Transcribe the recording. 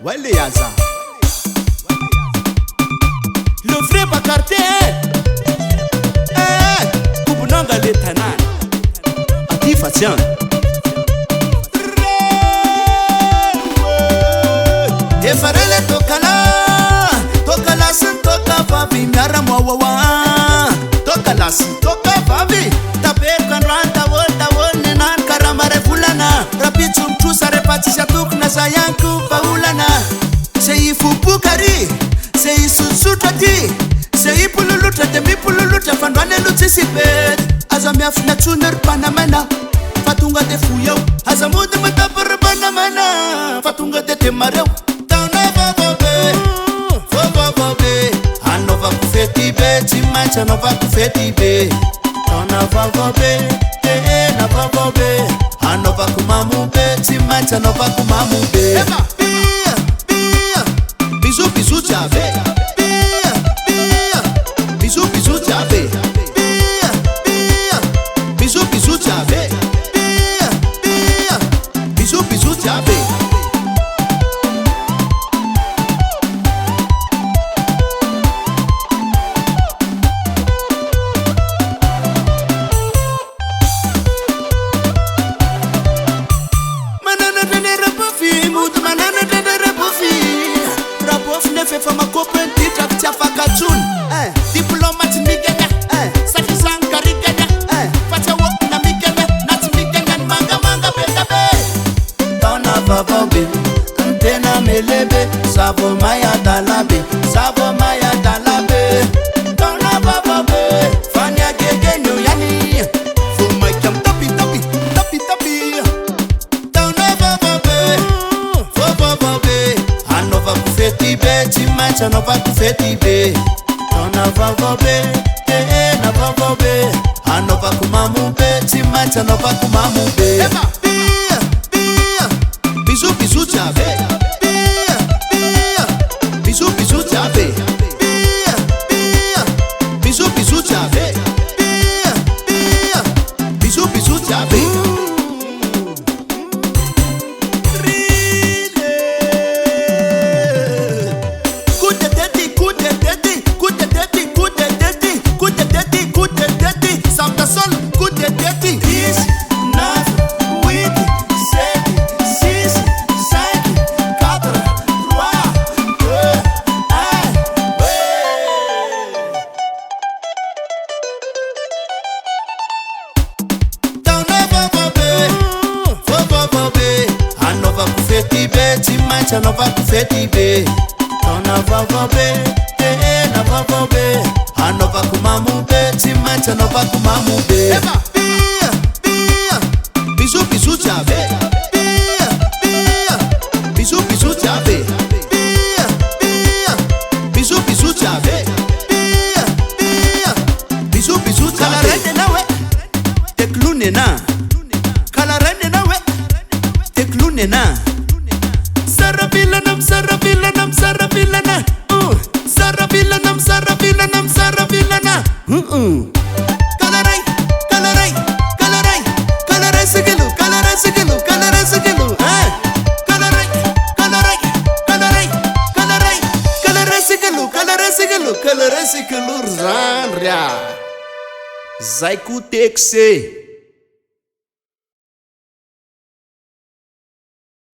Wale yaza le vrai Bacarté kubunanga le tanan atifa tian efarele tokala sin toka vavi miara mwawawa tokala sin toka vavi tabe kanranta wol nenan karamare fulana rapitum tusa repatisha tukna sayanku paulana sei fupukari sei susutati sei pululuta temi pululuta fandwane lutsisipet azamiafna tuner panamana fatunga de fuyo azamude matapar panamana fatunga de temareu Anova kufeti be, timancha nova kufeti be. Tona vavo be, na vavo be. Anova kumamu be, timancha nova kumamu be. Bia, bisu bisu jabe. Bia, bisu bisu jabe. Bia, bisu bisu jabe. Bia, bisu bisu jabe. From a corporate teacher, Fakatun, diplomat Migana, Sakisang Karigana, Fatawok Namigana, not Migana, Manga Betabe. Tona Vavobe, Antena Melebe, Savo Maya Dalabe, Savo Maya Dalabe. Tona Vavobe, Fanya Gegen, Yani, for my camp topi. Tona Vavobe, Vavobe, Anova Kufeti be, Timancha nova kufeti be. Tona vavobe, na vavobe. Anova kumamu be, Timancha nova kumamu be. Bia, bisu bisu jabe. Bia, bisu bisu jabe. Bia, bisu bisu jabe. Bia, bisu bisu jabe. Timancha nova kufeti be. Tona vavobe, na vavobe. Anova kumamu be, Timancha nova kumamu be. Bia, bisu bisu jabe. Bia, bisu bisu jabe. Bia, bisu bisu jabe. Bia, bisu bisu jabe. Kalarende nawe, teklune na. Kalarende nawe, teklune na. Saravilanam, Saravilana. Saravilana. Kalarai, sigilu. Kalarai, sigilu, ranria. Zaiku tekse.